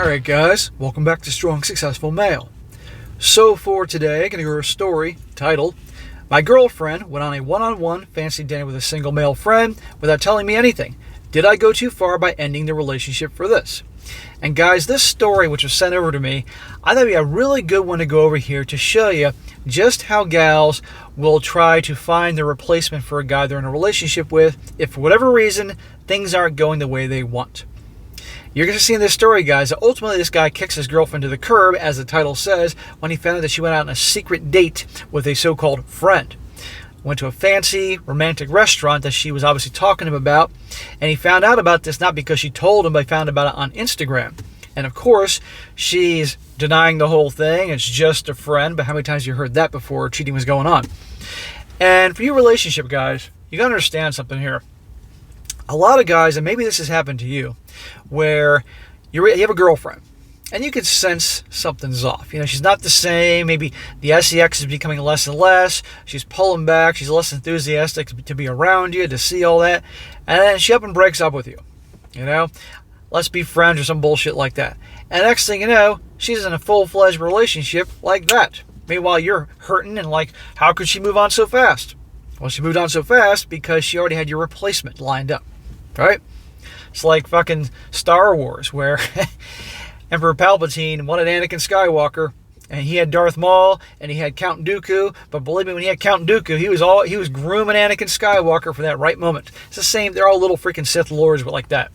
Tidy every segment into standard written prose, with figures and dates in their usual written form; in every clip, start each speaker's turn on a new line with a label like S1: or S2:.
S1: Alright guys, welcome back to Strong Successful Male. So for today, I'm going to go over a story titled, My Girlfriend Went on a One-on-One Fancy Dinner with a Single Male Friend Without Telling Me Anything. Did I go too far by ending the relationship for this? And guys, this story which was sent over to me, I thought it'd be a really good one to go over here to show you just how gals will try to find the replacement for a guy they're in a relationship with if for whatever reason things aren't going the way they want. You're going to see in this story, guys, that ultimately this guy kicks his girlfriend to the curb, as the title says, when he found out that she went out on a secret date with a so-called friend. Went to a fancy, romantic restaurant that she was obviously talking to him about, and he found out about this not because she told him, but he found about it on Instagram. And of course, she's denying the whole thing. It's just a friend, but how many times have you heard that before cheating was going on? And for you relationship guys, you got to understand something here. A lot of guys, and maybe this has happened to you, where you have a girlfriend, and you can sense something's off. You know, she's not the same. Maybe the sex is becoming less and less. She's pulling back. She's less enthusiastic to be around you, to see all that. And then she up and breaks up with you. You know, let's be friends or some bullshit like that. And next thing you know, she's in a full-fledged relationship like that. Meanwhile, you're hurting and like, how could she move on so fast? Well, she moved on so fast because she already had your replacement lined up. Right? It's like fucking Star Wars, where Emperor Palpatine wanted Anakin Skywalker, and he had Darth Maul, and he had Count Dooku. But believe me, when he had Count Dooku, he was grooming Anakin Skywalker for that right moment. It's the same. They're all little freaking Sith lords, but like that.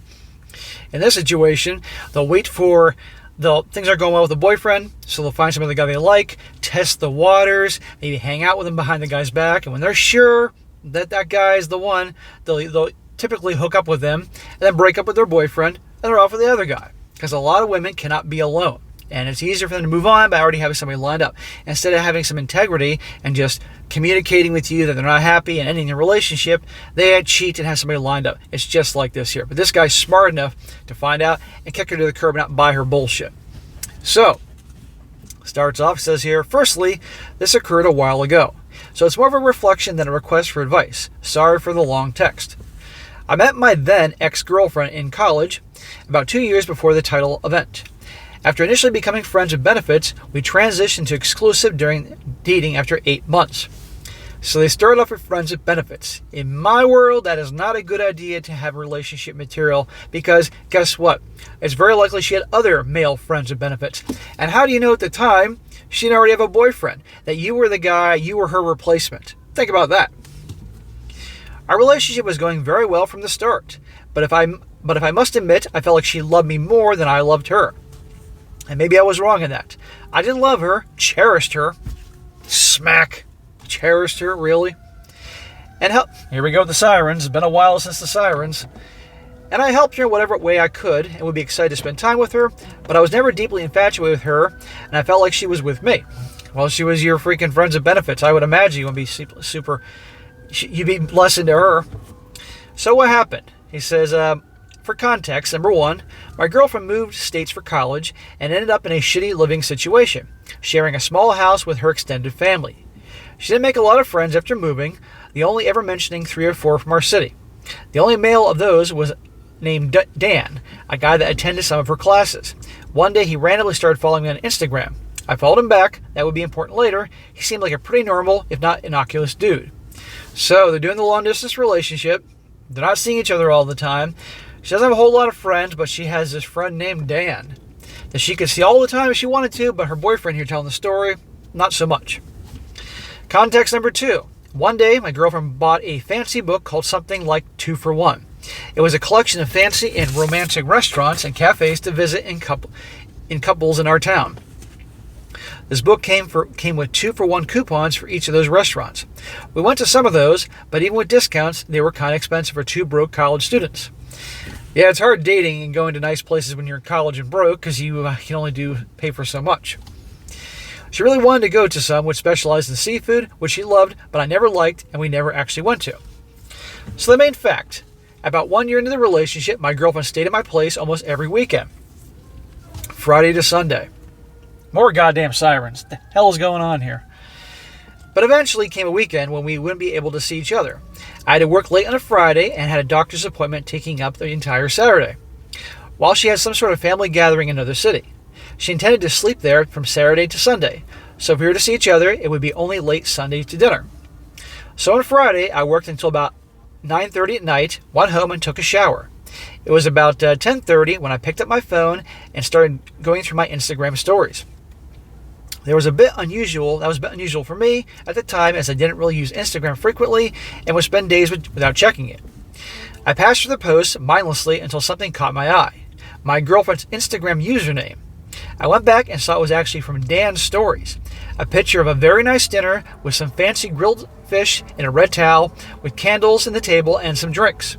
S1: In this situation, they'll wait for things aren't going well with the boyfriend, so they'll find some other guy they like, test the waters, maybe hang out with him behind the guy's back, and when they're sure that that guy is the one, they'll typically hook up with them and then break up with their boyfriend and they're off with the other guy, because a lot of women cannot be alone, and it's easier for them to move on by already having somebody lined up instead of having some integrity and just communicating with you that they're not happy and ending the relationship. They cheat and have somebody lined up. It's just like this here, but this guy's smart enough to find out and kick her to the curb and not buy her bullshit. So starts off, says here, firstly, this occurred a while ago, so it's more of a reflection than a request for advice. Sorry for the long text. I met my then ex-girlfriend in college about 2 years before the title event. After initially becoming friends with benefits, we transitioned to exclusive during dating after 8 months. So they started off with friends with benefits. In my world, that is not a good idea to have relationship material, because guess what? It's very likely she had other male friends with benefits. And how do you know at the time she didn't already have a boyfriend, that you were the guy, you were her replacement? Think about that. Our relationship was going very well from the start, but if I must admit, I felt like she loved me more than I loved her. And maybe I was wrong in that. I did love her, cherished her. Smack. Cherished her, really. And here we go with the sirens. It's been a while since the sirens. And I helped her in whatever way I could and would be excited to spend time with her, but I was never deeply infatuated with her, and I felt like she was with me. Well, she was your freaking friends with benefits. I would imagine you would be super... You'd be less into her. So what happened? He says, for context, number one, my girlfriend moved states for college and ended up in a shitty living situation, sharing a small house with her extended family. She didn't make a lot of friends after moving, the only ever mentioning 3 or 4 from our city. The only male of those was named Dan, a guy that attended some of her classes. One day he randomly started following me on Instagram. I followed him back. That would be important later. He seemed like a pretty normal, if not innocuous dude. So they're doing the long-distance relationship. They're not seeing each other all the time. She doesn't have a whole lot of friends, but she has this friend named Dan that she could see all the time if she wanted to, but her boyfriend here telling the story, not so much. Context number 2. One day, my girlfriend bought a fancy book called something like 2 for 1. It was a collection of fancy and romantic restaurants and cafes to visit in couples in our town. This book came with 2 for 1 coupons for each of those restaurants. We went to some of those, but even with discounts, they were kind of expensive for 2 broke college students. Yeah, it's hard dating and going to nice places when you're in college and broke, because you can only pay for so much. She really wanted to go to some which specialized in seafood, which she loved, but I never liked and we never actually went to. So the main fact, about 1 year into the relationship, my girlfriend stayed at my place almost every weekend, Friday to Sunday. More goddamn sirens. What the hell is going on here? But eventually came a weekend when we wouldn't be able to see each other. I had to work late on a Friday and had a doctor's appointment taking up the entire Saturday. while she had some sort of family gathering in another city. She intended to sleep there from Saturday to Sunday, so if we were to see each other, it would be only late Sunday to dinner. So on Friday, I worked until about 9:30 at night, went home and took a shower. It was about 10:30 when I picked up my phone and started going through my Instagram stories. That was a bit unusual for me at the time, as I didn't really use Instagram frequently and would spend days without checking it. I passed through the posts mindlessly until something caught my eye. My girlfriend's Instagram username. I went back and saw it was actually from Dan's stories. A picture of a very nice dinner with some fancy grilled fish in a red towel with candles on the table and some drinks.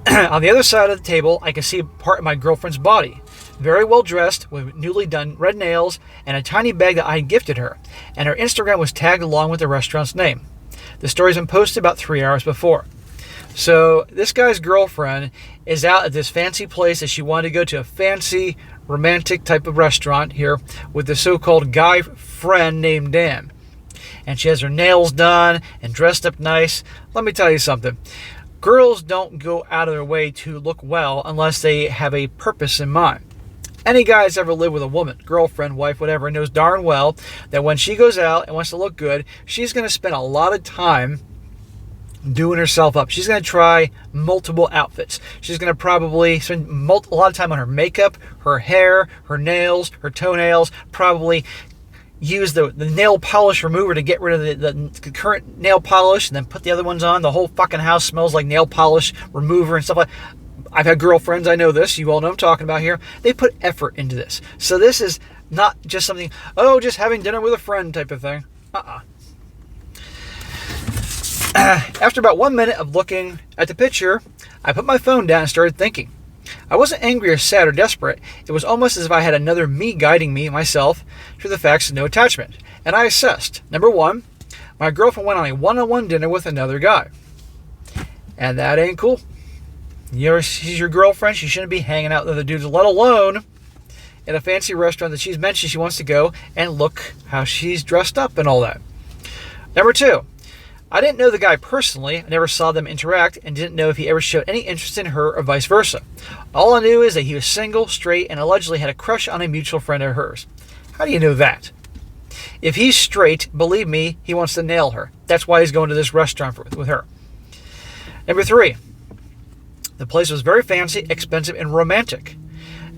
S1: On the other side of the table, I could see part of my girlfriend's body. Very well dressed with newly done red nails and a tiny bag that I had gifted her, and her Instagram was tagged along with the restaurant's name. The story's been posted about 3 hours before. So this guy's girlfriend is out at this fancy place that she wanted to go to, a fancy romantic type of restaurant here with the so-called guy friend named Dan. And she has her nails done and dressed up nice. Let me tell you something. Girls don't go out of their way to look well unless they have a purpose in mind. Any guy that's ever lived with a woman, girlfriend, wife, whatever, knows darn well that when she goes out and wants to look good, she's going to spend a lot of time doing herself up. She's going to try multiple outfits. She's going to probably spend a lot of time on her makeup, her hair, her nails, her toenails, probably use the nail polish remover to get rid of the current nail polish and then put the other ones on. The whole fucking house smells like nail polish remover and stuff like that. I've had girlfriends, I know this, you all know what I'm talking about here. They put effort into this. So this is not just something, just having dinner with a friend type of thing. After about 1 minute of looking at the picture, I put my phone down and started thinking. I wasn't angry or sad or desperate. It was almost as if I had another me guiding me, myself, through the facts of no attachment. And I assessed. Number one, my girlfriend went on a one-on-one dinner with another guy. And that ain't cool. She's your girlfriend. She shouldn't be hanging out with other dudes, let alone in a fancy restaurant that she's mentioned she wants to go, and look how she's dressed up and all that. Number two, I didn't know the guy personally. I never saw them interact and didn't know if he ever showed any interest in her or vice versa. All I knew is that he was single, straight, and allegedly had a crush on a mutual friend of hers. How do you know that? If he's straight, believe me, he wants to nail her. That's why he's going to this restaurant with her. Number three, the place was very fancy, expensive, and romantic.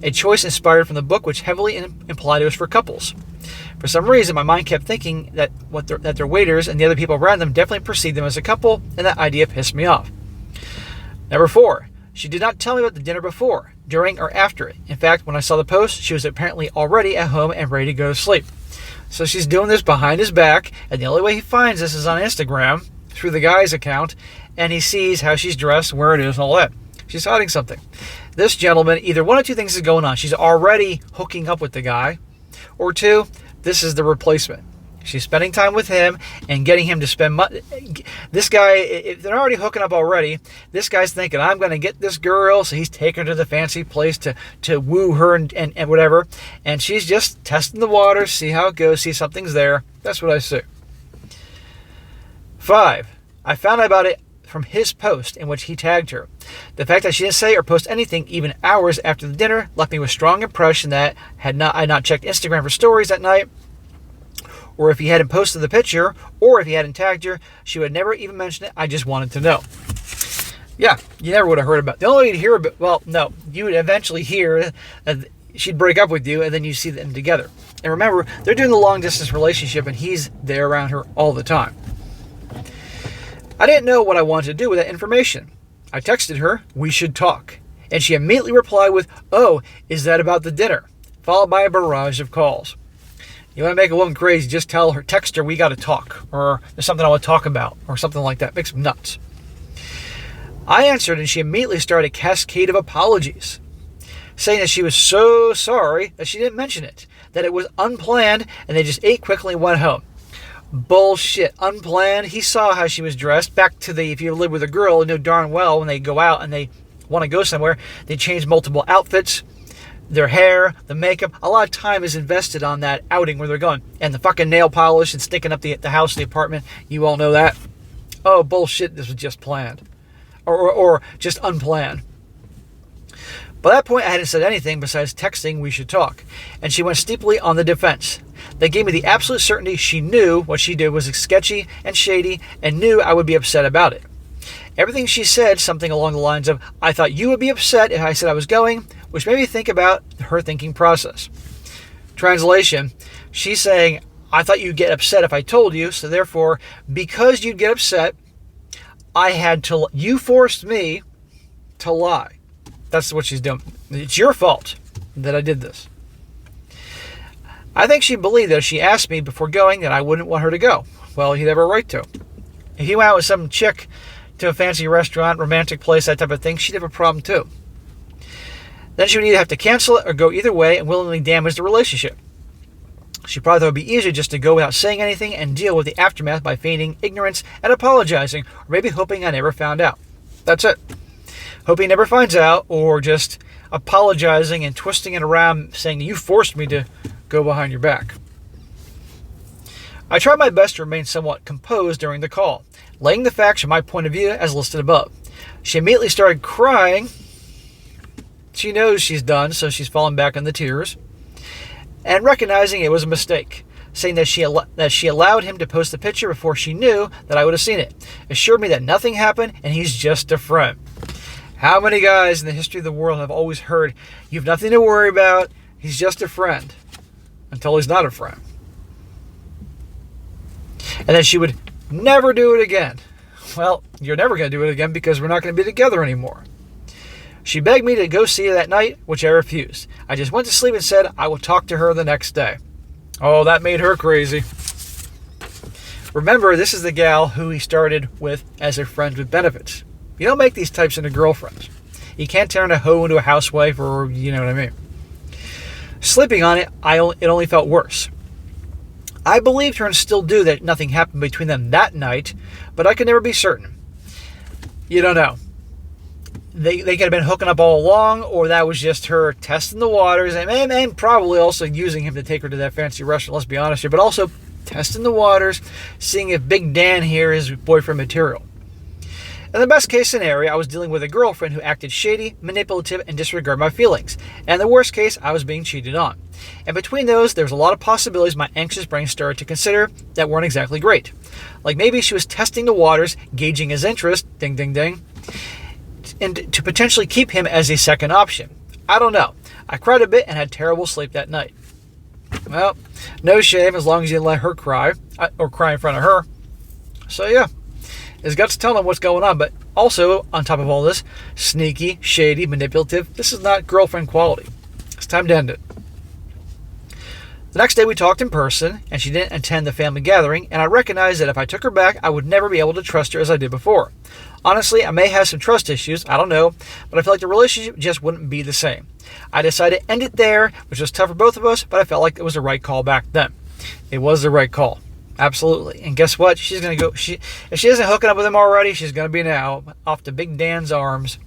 S1: A choice inspired from the book which heavily implied it was for couples. For some reason, my mind kept thinking that their waiters and the other people around them definitely perceived them as a couple, and that idea pissed me off. Number four, she did not tell me about the dinner before, during, or after it. In fact, when I saw the post, she was apparently already at home and ready to go to sleep. So she's doing this behind his back, and the only way he finds this is on Instagram, through the guy's account, and he sees how she's dressed, where it is, and all that. She's hiding something. This gentleman, either one of two things is going on. She's already hooking up with the guy, or two, this is the replacement. She's spending time with him and getting him to spend money. This guy, if they're already hooking up already, this guy's thinking, I'm going to get this girl, so he's taking her to the fancy place to woo her and whatever. And she's just testing the water, see how it goes, see if something's there. That's what I see. 5, I found out about it from his post in which he tagged her. The fact that she didn't say or post anything even hours after the dinner left me with strong impression that I had not checked Instagram for stories that night, or if he hadn't posted the picture, or if he hadn't tagged her, she would never even mention it. I just wanted to know. Yeah, you never would have heard about it. The only way you'd hear about, well, no, you would eventually hear that she'd break up with you, and then you see them together. And remember, they're doing the long distance relationship, and he's there around her all the time. I didn't know what I wanted to do with that information. I texted her, we should talk. And she immediately replied with, oh, is that about the dinner? Followed by a barrage of calls. You want to make a woman crazy, just text her, we got to talk. Or there's something I want to talk about. Or something like that. Makes them nuts. I answered and she immediately started a cascade of apologies. Saying that she was so sorry that she didn't mention it. That it was unplanned and they just ate quickly and went home. Bullshit. Unplanned. He saw how she was dressed. Back to if you live with a girl, you know darn well when they go out and they want to go somewhere, they change multiple outfits, their hair, the makeup. A lot of time is invested on that outing where they're going. And the fucking nail polish and stinking up the house, the apartment. You all know that. Oh, bullshit. This was just planned. Or just unplanned. By that point, I hadn't said anything besides texting we should talk, and she went steeply on the defense. That gave me the absolute certainty she knew what she did was sketchy and shady and knew I would be upset about it. Everything she said, something along the lines of, I thought you would be upset if I said I was going, which made me think about her thinking process. Translation, she's saying, I thought you'd get upset if I told you, so therefore, because you'd get upset, you forced me to lie. That's what she's doing. It's your fault that I did this. I think she believed that if she asked me before going that I wouldn't want her to go. Well, he'd have a right to. If he went out with some chick to a fancy restaurant, romantic place, that type of thing, she'd have a problem too. Then she would either have to cancel it or go either way and willingly damage the relationship. She probably thought it would be easier just to go without saying anything and deal with the aftermath by feigning ignorance and apologizing, or maybe hoping I never found out. That's it. Hope he never finds out, or just apologizing and twisting it around, saying you forced me to go behind your back. I tried my best to remain somewhat composed during the call, laying the facts from my point of view as listed above. She immediately started crying. She knows she's done, so she's fallen back in the tears, and recognizing it was a mistake, saying that she allowed him to post the picture before she knew that I would have seen it, assured me that nothing happened and he's just a friend. How many guys in the history of the world have always heard, you've nothing to worry about, he's just a friend, until he's not a friend. And then she would never do it again. Well, you're never going to do it again because we're not going to be together anymore. She begged me to go see her that night, which I refused. I just went to sleep and said I would talk to her the next day. Oh, that made her crazy. Remember, this is the gal who he started with as a friend with benefits. You don't make these types into girlfriends. You can't turn a hoe into a housewife, or you know what I mean. Sleeping on it, it only felt worse. I believed her and still do that nothing happened between them that night, but I could never be certain. You don't know. They could have been hooking up all along, or that was just her testing the waters, and probably also using him to take her to that fancy restaurant, let's be honest here, but also testing the waters, seeing if Big Dan here is boyfriend material. In the best case scenario, I was dealing with a girlfriend who acted shady, manipulative, and disregarded my feelings. And in the worst case, I was being cheated on. And between those, there was a lot of possibilities my anxious brain started to consider that weren't exactly great. Like maybe she was testing the waters, gauging his interest, ding ding ding, and to potentially keep him as a second option. I don't know. I cried a bit and had terrible sleep that night. Well, no shame as long as you didn't let her cry, or cry in front of her. So yeah, his guts tell him what's going on, but also, on top of all this, sneaky, shady, manipulative, this is not girlfriend quality. It's time to end it. The next day we talked in person, and she didn't attend the family gathering, and I recognized that if I took her back, I would never be able to trust her as I did before. Honestly, I may have some trust issues, I don't know, but I felt like the relationship just wouldn't be the same. I decided to end it there, which was tough for both of us, but I felt like it was the right call back then. It was the right call. Absolutely. And guess what? She's going to go, if she isn't hooking up with him already, she's going to be now, off to Big Dan's arms.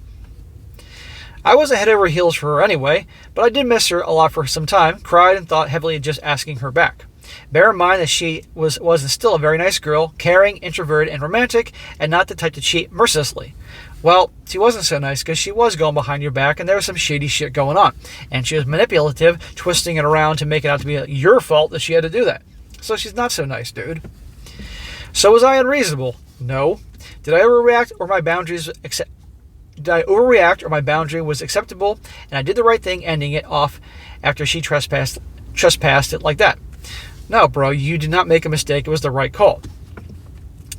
S1: I wasn't head over heels for her anyway, but I did miss her a lot for some time, cried and thought heavily of just asking her back. Bear in mind that she was and still a very nice girl, caring, introverted, and romantic, and not the type to cheat mercilessly. Well, she wasn't so nice because she was going behind your back and there was some shady shit going on. And she was manipulative, twisting it around to make it out to be your fault that she had to do that. So she's not so nice, dude. So was I unreasonable? No. Did I overreact or my boundaries Did I overreact or my boundary was acceptable and I did the right thing ending it off after she trespassed it like that? No, bro, you did not make a mistake. It was the right call.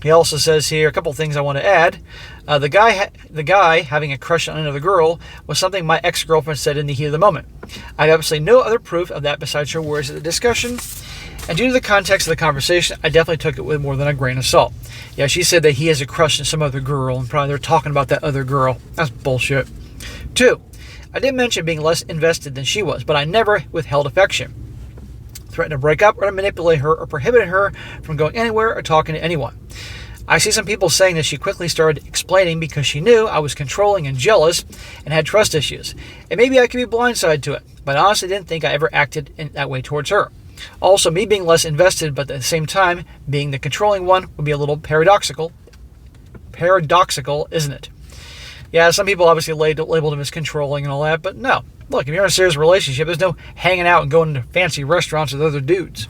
S1: He also says here a couple things I want to add. The guy having a crush on another girl was something my ex-girlfriend said in the heat of the moment. I have absolutely no other proof of that besides her words at the discussion. And due to the context of the conversation, I definitely took it with more than a grain of salt. Yeah, she said that he has a crush on some other girl, and probably they're talking about that other girl. That's bullshit. 2, I did mention being less invested than she was, but I never withheld affection, threatened to break up or to manipulate her or prohibited her from going anywhere or talking to anyone. I see some people saying that she quickly started explaining because she knew I was controlling and jealous and had trust issues. And maybe I could be blindsided to it, but I honestly didn't think I ever acted in that way towards her. Also, me being less invested, but at the same time, being the controlling one would be a little paradoxical, isn't it? Yeah, some people obviously labeled him as controlling and all that, but no. Look, if you're in a serious relationship, there's no hanging out and going to fancy restaurants with other dudes.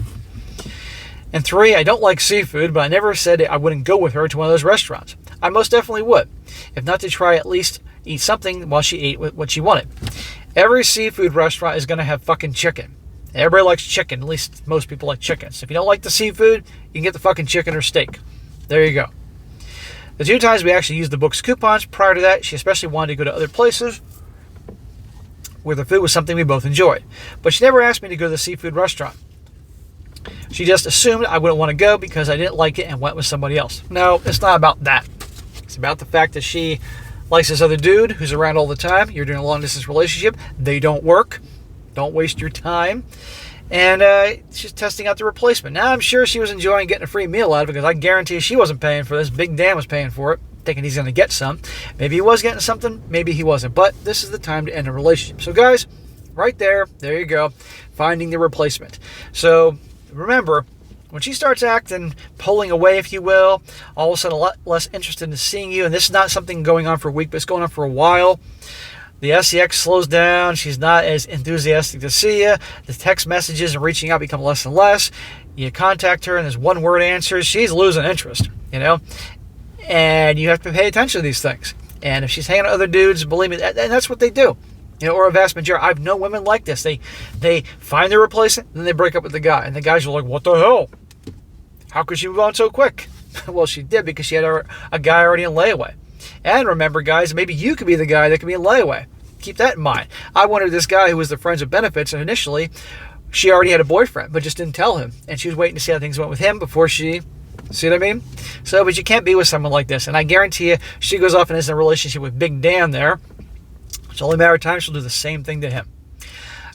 S1: And 3, I don't like seafood, but I never said I wouldn't go with her to one of those restaurants. I most definitely would, if not to try at least eat something while she ate what she wanted. Every seafood restaurant is going to have fucking chicken. Everybody likes chicken, at least most people like chicken. So if you don't like the seafood, you can get the fucking chicken or steak. There you go. The 2 times we actually used the book's coupons, prior to that, she especially wanted to go to other places where the food was something we both enjoyed. But she never asked me to go to the seafood restaurant. She just assumed I wouldn't want to go because I didn't like it and went with somebody else. No, it's not about that. It's about the fact that she likes this other dude who's around all the time. You're doing a long-distance relationship. They don't work. Don't waste your time. And she's testing out the replacement. Now, I'm sure she was enjoying getting a free meal out of it because I guarantee she wasn't paying for this. Big Dan was paying for it, thinking he's going to get some. Maybe he was getting something. Maybe he wasn't. But this is the time to end a relationship. So, guys, right there you go. Finding the replacement. So, remember, when she starts acting, pulling away, if you will, all of a sudden a lot less interested in seeing you, and this is not something going on for a week, but it's going on for a while. The SEX slows down. She's not as enthusiastic to see you. The text messages and reaching out become less and less. You contact her and there's one-word answers. She's losing interest, And you have to pay attention to these things. And if she's hanging out with other dudes, believe me, and that's what they do. Or a vast majority. I've known women like this. They find their replacement, then they break up with the guy. And the guys are like, what the hell? How could she move on so quick? Well, she did because she had a guy already in layaway. And remember, guys, maybe you could be the guy that could be in layaway. Keep that in mind. I wanted this guy who was the friends with benefits, and initially, she already had a boyfriend, but just didn't tell him. And she was waiting to see how things went with him before she... See what I mean? So, but you can't be with someone like this. And I guarantee you, she goes off and is in a relationship with Big Dan there. It's only a matter of time she'll do the same thing to him.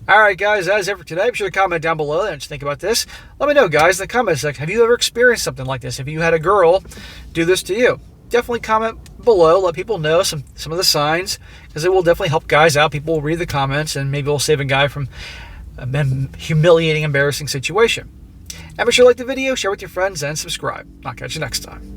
S1: All right, guys, that is it for today. Be sure to comment down below and think about this. Let me know, guys, in the comment section. Have you ever experienced something like this? Have you had a girl do this to you? Definitely comment below. Let people know some of the signs, because it will definitely help guys out. People will read the comments, and maybe we'll save a guy from a humiliating, embarrassing situation. And be sure to like the video, share with your friends, and subscribe. I'll catch you next time.